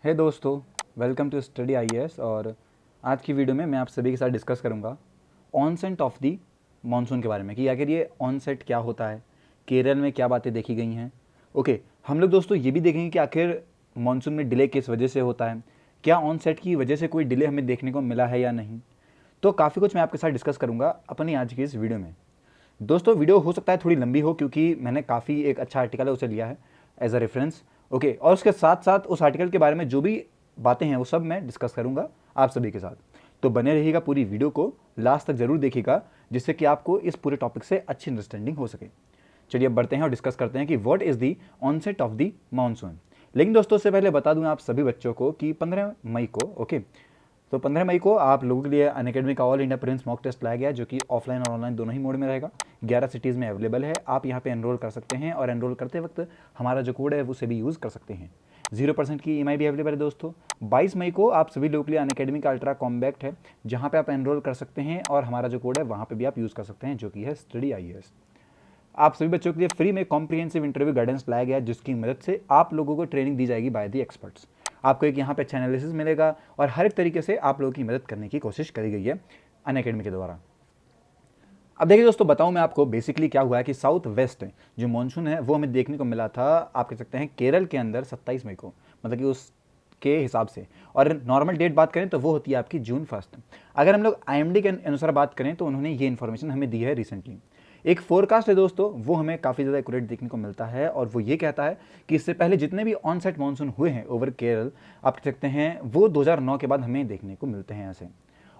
हे दोस्तों, welcome to study IAS. और आज की वीडियो में मैं आप सभी के साथ डिस्कस करूंगा ऑनसेट ऑफ दी मानसून के बारे में कि आखिर ये ऑनसेट क्या होता है, केरल में क्या बातें देखी गई हैं। ओके, हम लोग दोस्तों ये भी देखेंगे कि आखिर मानसून में डिले किस वजह से होता है, क्या ऑनसेट की वजह से कोई डिले हमें देखने को मिला है या नहीं। तो काफ़ी कुछ मैं आपके साथ डिस्कस करूंगा अपनी आज की इस वीडियो में। दोस्तों वीडियो हो सकता है थोड़ी लंबी हो क्योंकि मैंने काफ़ी एक अच्छा आर्टिकल है उसे लिया है एज अ रेफरेंस। ओके, और उसके साथ साथ उस आर्टिकल के बारे में जो भी बातें हैं वो सब मैं डिस्कस करूंगा आप सभी के साथ। तो बने रहिएगा, पूरी वीडियो को लास्ट तक जरूर देखिएगा जिससे कि आपको इस पूरे टॉपिक से अच्छी अंडरस्टैंडिंग हो सके। चलिए अब बढ़ते हैं और डिस्कस करते हैं कि what is the onset of the monsoon. लेकिन दोस्तों उससे पहले बता दूं आप सभी बच्चों को कि 15 मई को तो 15 मई को आप लोगों के लिए अनअकैडमी का all India prince mock test लाया गया जो कि ऑफलाइन और ऑनलाइन दोनों ही मोड में रहेगा। 11 सिटीज़ में अवेलेबल है, आप यहाँ पे एनरोल कर सकते हैं और एनरोल करते वक्त हमारा जो कोड है उसे भी यूज़ कर सकते हैं। 0% की EMI भी अवेलेबल है दोस्तों। 22 मई को आप सभी लोगों के लिए अनअकैडमी का अल्ट्रा कॉम्बैक्ट है जहाँ पे आप एनरोल कर सकते हैं और हमारा जो कोड है वहाँ पे भी आप यूज़ कर सकते हैं जो कि है स्टडी आईएएस। आप सभी बच्चों के लिए फ्री में कॉम्प्रिहेंसिव इंटरव्यू गाइडेंस लाया गया जिसकी मदद से आप लोगों को ट्रेनिंग दी जाएगी बाय द एक्सपर्ट्स। आपको एक यहाँ पे अच्छा एनालिसिस मिलेगा और हर एक तरीके से आप लोगों की मदद करने की कोशिश करी गई है अनअकैडमी के द्वारा। अब देखिए दोस्तों, बताऊं मैं आपको बेसिकली क्या हुआ है कि साउथ वेस्ट जो मानसून है वो हमें देखने को मिला था, आप कह सकते हैं केरल के अंदर 27 मई को, मतलब कि उसके हिसाब से। और नॉर्मल डेट बात करें तो वो होती है आपकी जून 1। अगर हम लोग IMD के अनुसार बात करें तो उन्होंने ये इन्फॉर्मेशन हमें दी है रिसेंटली। एक फोरकास्ट है दोस्तों, वो हमें काफ़ी ज़्यादा एक्यूरेट देखने को मिलता है और वो ये कहता है कि इससे पहले जितने भी ऑनसेट मानसून हुए हैं ओवर केरल, आप कह सकते हैं वो 2009 के बाद हमें देखने को मिलते हैं ऐसे।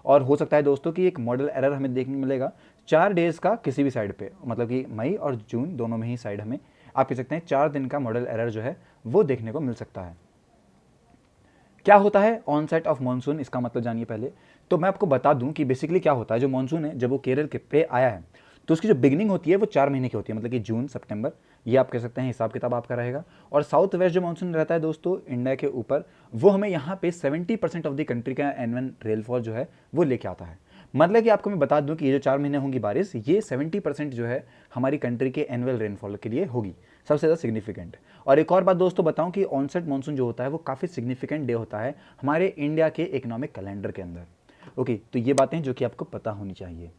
और हो सकता है दोस्तों कि एक मॉडल एरर हमें देखने को मिलेगा 4 डेज़ का किसी भी साइड पे, मतलब कि मई और जून दोनों में ही साइड हमें आप कह सकते हैं 4 दिन का मॉडल एरर जो है वो देखने को मिल सकता है। क्या होता है ऑनसेट ऑफ मानसून, इसका मतलब जानिए पहले। तो मैं आपको बता दूं कि बेसिकली क्या होता है, जो मानसून है जब वो केरल के पे आया है तो उसकी जो बिगिनिंग होती है वो 4 महीने की होती है, मतलब कि जून सितंबर, ये आप कह सकते हैं हिसाब किताब आपका रहेगा। और साउथ वेस्ट जो मानसून रहता है दोस्तों इंडिया के ऊपर, वो हमें यहाँ पे 70% ऑफ द कंट्री का एनुअल रेनफॉल जो है वो लेके आता है। मतलब कि आपको मैं बता दूं कि ये जो 4 महीने होंगी बारिश, ये 70% जो है हमारी कंट्री के एनुअल रेनफॉल के लिए होगी, सबसे ज़्यादा सिग्निफिकेंट। और एक और बात दोस्तों बताऊं कि ऑनसेट मानसून जो होता है वो काफ़ी सिग्निफिकेंट डे होता है हमारे इंडिया के इकोनॉमिक कैलेंडर के अंदर। ओके, तो ये बातें जो कि आपको पता होनी चाहिए।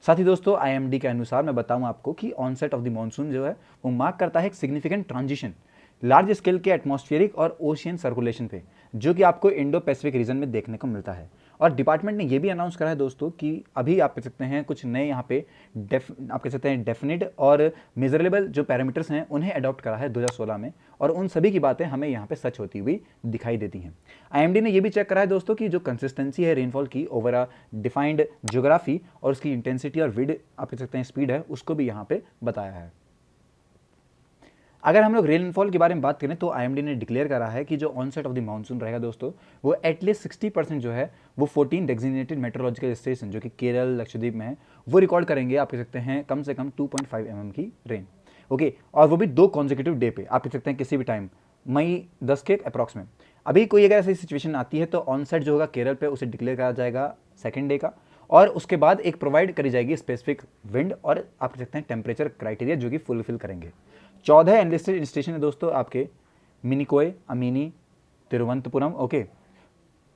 साथ ही दोस्तों IMD के अनुसार मैं बताऊं आपको कि ऑनसेट ऑफ द मानसून जो है वो मार्क करता है एक सिग्निफिकेंट ट्रांजिशन लार्ज स्केल के एटमॉस्फेरिक और ओशियन सर्कुलेशन पे, जो कि आपको इंडो पैसिफिक रीजन में देखने को मिलता है। और डिपार्टमेंट ने ये भी अनाउंस करा है दोस्तों कि अभी आप कह सकते हैं कुछ नए यहाँ पे आप कह सकते हैं डेफिनेट और मेजरेबल जो पैरामीटर्स हैं उन्हें अडॉप्ट करा है 2016 में, और उन सभी की बातें हमें यहाँ पे सच होती हुई दिखाई देती हैं। IMD ने ये भी चेक करा है दोस्तों कि जो कंसिस्टेंसी है रेनफॉल की ओवर अ डिफाइंड ज्योग्राफी और उसकी इंटेंसिटी और विड आप कह सकते हैं स्पीड है, उसको भी यहाँ पे बताया है। अगर हम लोग रेनफॉल के बारे में बात करें तो IMD ने डिक्लेयर करा है कि जो ऑनसेट ऑफ द मानसून रहेगा दोस्तों वो एटलीस्ट 60% जो है वो 14 डेजिग्नेटेड मेट्रोलॉजिकल स्टेशन जो कि केरल लक्षद्वीप में है वो रिकॉर्ड करेंगे, आप कह सकते हैं कम से कम 2.5 mm की रेन। ओके, और वो भी 2 कॉन्जिक्यूटिव डे पे, आप कह सकते हैं किसी भी टाइम मई 10 के अप्रॉक्स में। अभी कोई अगर ऐसी सिचुएशन आती है तो ऑनसेट जो होगा केरल पे उसे डिक्लेयर करा जाएगा सेकेंड डे का, और उसके बाद एक प्रोवाइड करी जाएगी स्पेसिफिक विंड और आप कह सकते हैं टेम्परेचर क्राइटेरिया जो कि फुलफिल करेंगे। 14 एनलिस्टेड स्टेशन है दोस्तों आपके, मिनिकोय, अमीनी, तिरुवनंतपुरम, ओके,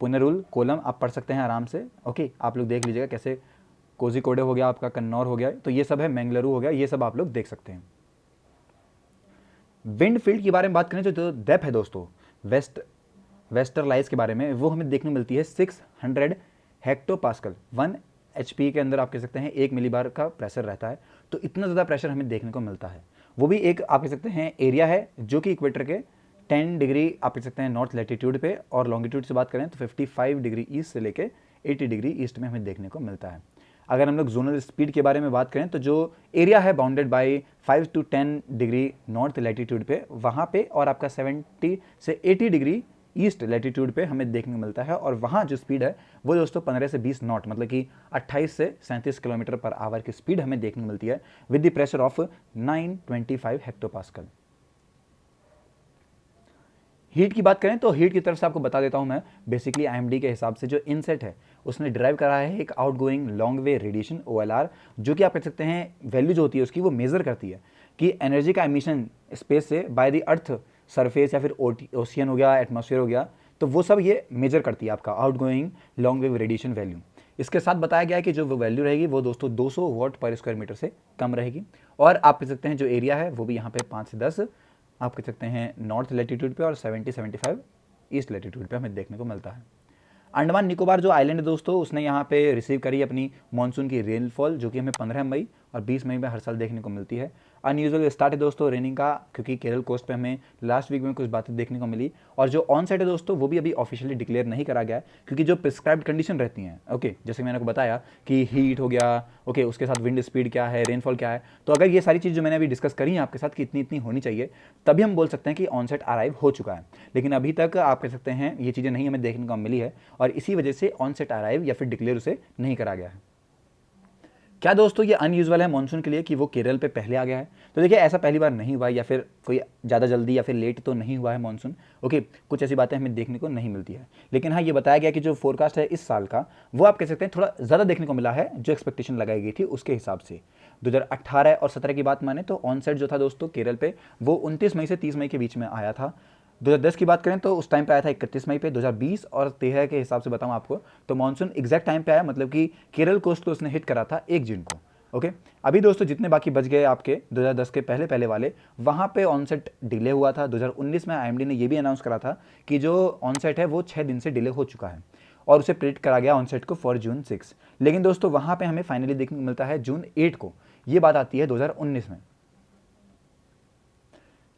पुनरुल, कोलम, आप पढ़ सकते हैं आराम से। ओके, आप लोग देख लीजिएगा कैसे, कोझिकोडे हो गया आपका, कन्नौर हो गया, तो ये सब है, मैंगलुरु हो गया, ये सब आप लोग देख सकते हैं। विंड फील्ड के बारे में बात करें तो जो डेप्थ है दोस्तों वेस्टरलाइज के बारे में, वो हमें देखने को मिलती है 600 हेक्टोपास्कल 1 HP के अंदर, आप कह सकते हैं 1 मिलीबार का प्रेशर रहता है। तो इतना ज़्यादा प्रेशर हमें देखने को मिलता है। वो भी एक आप कह सकते हैं एरिया है जो कि इक्वेटर के 10 डिग्री आप कह सकते हैं नॉर्थ लैटिट्यूड पे, और लॉन्गिट्यूड से बात करें तो 55 डिग्री ईस्ट से लेके 80 डिग्री ईस्ट में हमें देखने को मिलता है। अगर हम लोग जोनल स्पीड के बारे में बात करें तो जो एरिया है bounded by 5 to 10 degree north latitude पे, वहाँ पे, और आपका 70 से 80 डिग्री ईस्ट लैटिट्यूड पे हमें देखने को मिलता है। और वहाँ जो स्पीड है वो दोस्तों 15 से 20 नॉट, मतलब कि 28 से 37 किलोमीटर पर आवर की स्पीड हमें देखने को मिलती है with the pressure of 925 hectopascal. Heat की बात करें तो हीट की तरफ से आपको बता देता हूं मैं, बेसिकली IMD के हिसाब से जो इनसेट है उसने डिराइव करा है एक outgoing long way radiation OLR, जो कि आप कह सकते हैं वैल्यू जो होती है उसकी वो मेजर करती है कि एनर्जी का एमिशन स्पेस से बाय द अर्थ सरफेस या फिर ओशियन हो गया, एटमॉस्फेयर हो गया, तो वो सब ये मेजर करती है आपका out going long wave radiation value. इसके साथ बताया गया है कि जो वो वैल्यू रहेगी वो दोस्तों 200 वाट पर स्क्वायर मीटर से कम रहेगी। और आप कह सकते हैं जो एरिया है वो भी यहाँ पे 5 से 10 आप कह सकते हैं नॉर्थ लैटिट्यूड पे और 70-75 ईस्ट लैटिट्यूड पे हमें देखने को मिलता है। अंडमान निकोबार जो आइलैंड है दोस्तों, उसने यहाँ पे रिसीव करी अपनी मानसून की रेनफॉल, जो कि हमें 15 मई और 20 मई में हर साल देखने को मिलती है। अनयूजुअल स्टार्ट है दोस्तों रेनिंग का, क्योंकि केरल कोस्ट पे हमें लास्ट वीक में कुछ बातें देखने को मिली। और जो ऑन साइड है दोस्तों वो भी अभी ऑफिशियली डिक्लेयर नहीं करा गया है, क्योंकि जो प्रिस्क्राइब्ड कंडीशन रहती हैं, ओके, जैसे मैंने आपको बताया कि हीट हो गया, ओके, उसके साथ विंड स्पीड क्या है, रेनफॉल क्या है, तो अगर ये सारी चीज़ जो मैंने अभी डिस्कस करी है आपके साथ कि इतनी इतनी होनी चाहिए, तभी हम बोल सकते हैं कि ऑन साइड अराइव हो चुका है। लेकिन अभी तक आप कह सकते हैं ये चीज़ें नहीं हमें देखने को मिली है, और इसी वजह से ऑन सेट अराइव या फिर डिक्लेयर उसे नहीं करा गया है। क्या दोस्तों ये अनयूजुअल है मॉनसून के लिए कि वो केरल पे पहले आ गया है? तो देखिए ऐसा पहली बार नहीं हुआ है, या फिर कोई ज़्यादा जल्दी या फिर लेट तो नहीं हुआ है मॉनसून। ओके, कुछ ऐसी बातें हमें देखने को नहीं मिलती है, लेकिन हाँ ये बताया गया कि जो फोरकास्ट है इस साल का, वो आप कह सकते हैं थोड़ा ज़्यादा देखने को मिला है जो एक्सपेक्टेशन लगाई गई थी उसके हिसाब से। 2018 और 17 की बात माने तो ऑनसेट जो था दोस्तों केरल पे वो 29 मई से 30 मई के बीच में आया था। 2010 की बात करें तो उस टाइम पे आया था 31 मई पे। 2020 और 13 के हिसाब से बताऊं आपको तो मानसून एग्जैक्ट टाइम पे आया, मतलब कि केरल कोस्ट को उसने हिट करा था 1 जून को। ओके, अभी दोस्तों जितने बाकी बच गए आपके 2010 के पहले पहले वाले, वहाँ पे ऑनसेट डिले हुआ था। 2019 में आईएमडी ने ये भी अनाउंस करा था कि जो ऑनसेट है वो 6 दिन से डिले हो चुका है, और उसे प्रेडिक्ट करा गया ऑनसेट को फॉर जून 6। लेकिन दोस्तों वहाँ पे हमें फाइनली देखने को मिलता है जून 8 को। ये बात आती है 2019 में।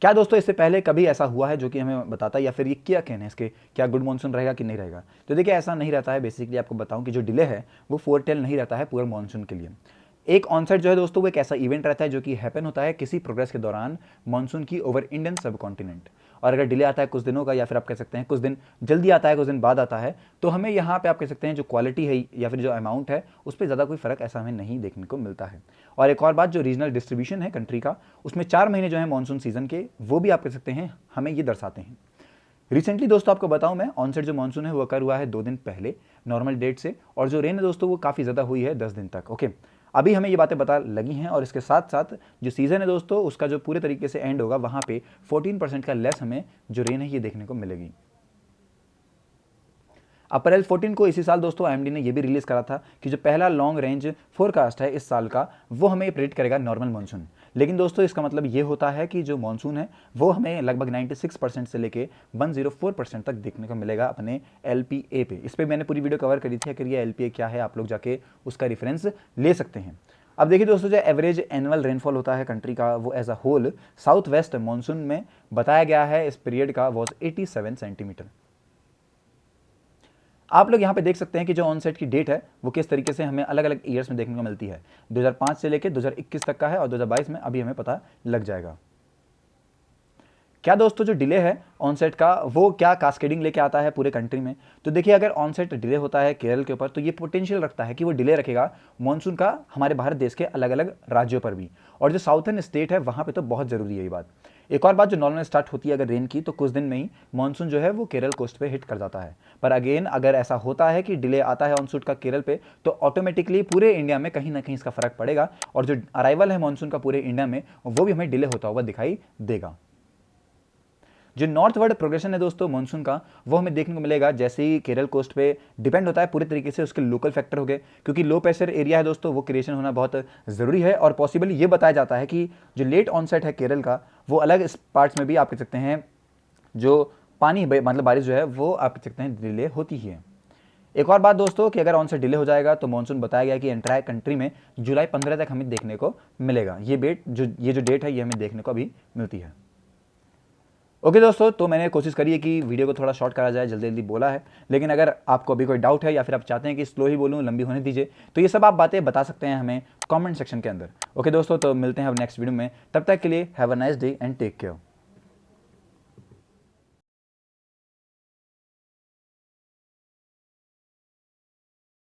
क्या दोस्तों इससे पहले कभी ऐसा हुआ है जो कि हमें बताता है, या फिर ये क्या कहना है इसके, क्या गुड मॉनसून रहेगा कि नहीं रहेगा? तो देखिए ऐसा नहीं रहता है। बेसिकली आपको बताऊं कि जो डिले है वो फोरटेल नहीं रहता है पूरे मॉनसून के लिए। एक ऑनसेट जो है दोस्तों वो एक ऐसा इवेंट रहता है जो कि हैपन होता है किसी प्रोग्रेस के दौरान मॉनसून की ओवर इंडियन सब कॉन्टिनेंट। और अगर डिले आता है कुछ दिनों का, या फिर आप कह सकते हैं कुछ दिन जल्दी आता है कुछ दिन बाद आता है, तो हमें यहाँ पे आप कह सकते हैं जो क्वालिटी है या फिर जो अमाउंट है उस पर ज़्यादा कोई फर्क ऐसा हमें नहीं देखने को मिलता है। और एक और बात, जो रीजनल डिस्ट्रीब्यूशन है कंट्री का, उसमें 4 महीने जो है मानसून सीजन के, वो भी आप कह सकते हैं हमें ये दर्शाते हैं। रिसेंटली दोस्तों आपको बताऊं मैं, ऑनसेट जो मानसून है वो अकर हुआ है 2 दिन पहले नॉर्मल डेट से, और जो रेन है दोस्तों वो काफ़ी ज़्यादा हुई है 10 दिन तक। ओके, अभी हमें ये बातें पता लगी हैं, और इसके साथ साथ जो सीज़न है दोस्तों उसका जो पूरे तरीके से एंड होगा, वहाँ पे 14% का लेस हमें जो रेन है ये देखने को मिलेगी। अप्रैल 14 को इसी साल दोस्तों आईएमडी ने यह भी रिलीज करा था कि जो पहला लॉन्ग रेंज फोरकास्ट है इस साल का, वो हमें प्रेडिक्ट करेगा नॉर्मल मानसून। लेकिन दोस्तों इसका मतलब ये होता है कि जो मानसून है वो हमें लगभग 96% से लेके 104% तक देखने को मिलेगा अपने एलपीए पे। इस पर मैंने पूरी वीडियो कवर करी थी, अगर ये एलपीए क्या है आप लोग जाके उसका रेफरेंस ले सकते हैं। अब देखिए दोस्तों, जो एवरेज एनुअल रेनफॉल होता है कंट्री का वो as a whole south west monsoon में बताया गया है इस पीरियड का वॉज 87 सेंटीमीटर। आप लोग यहाँ पे देख सकते हैं कि जो ऑनसेट की डेट है वो किस तरीके से हमें अलग अलग ईयर्स में देखने को मिलती है। 2005 से लेकर 2021 तक का है, और 2022 में अभी हमें पता लग जाएगा। क्या दोस्तों जो डिले है ऑनसेट का वो क्या कास्केडिंग लेके आता है पूरे कंट्री में? तो देखिए अगर ऑनसेट डिले होता है केरल के ऊपर, तो ये पोटेंशियल रखता है कि वो डिले रखेगा मॉनसून का हमारे भारत देश के अलग अलग राज्यों पर भी, और जो साउथर्न स्टेट है वहाँ पे तो बहुत ज़रूरी है ये बात। एक और बात, जो नॉर्मल स्टार्ट होती है अगर रेन की, तो कुछ दिन में ही मानसून जो है वो केरल कोस्ट पे हिट कर जाता है। पर अगेन अगर ऐसा होता है कि डिले आता है ऑनसूट का केरल पे, तो ऑटोमेटिकली पूरे इंडिया में कहीं ना कहीं इसका फर्क पड़ेगा, और जो अराइवल है मानसून का पूरे इंडिया में वो भी हमें डिले होता हुआ दिखाई देगा। जो नॉर्थवर्ड प्रोग्रेशन है दोस्तों मानसून का, वो हमें देखने को मिलेगा जैसे ही केरल कोस्ट पे डिपेंड होता है पूरे तरीके से उसके लोकल फैक्टर हो गए, क्योंकि लो प्रेशर एरिया है दोस्तों वो क्रिएशन होना बहुत ज़रूरी है। और पॉसिबल ये बताया जाता है कि जो लेट ऑनसेट है केरल का, वो अलग पार्ट्स में भी आप कह सकते हैं जो पानी मतलब बारिश जो है वो आप कह सकते हैं डिले होती ही है। एक और बात दोस्तों कि अगर ऑनसेट डिले हो जाएगा तो मानसून बताया गया कि एंटायर कंट्री में जुलाई 15 तक हमें देखने को मिलेगा। ये जो डेट है ये हमें देखने को अभी मिलती है। ओके दोस्तों, तो मैंने कोशिश करी है कि वीडियो को थोड़ा शॉर्ट करा जाए, जल्दी जल्दी बोला है, लेकिन अगर आपको अभी कोई डाउट है या फिर आप चाहते हैं कि स्लो ही बोलूँ, लंबी होने दीजिए, तो ये सब आप बातें बता सकते हैं हमें कमेंट सेक्शन के अंदर। ओके दोस्तों, तो मिलते हैं अब नेक्स्ट वीडियो में, तब तक के लिए have a nice day and take care.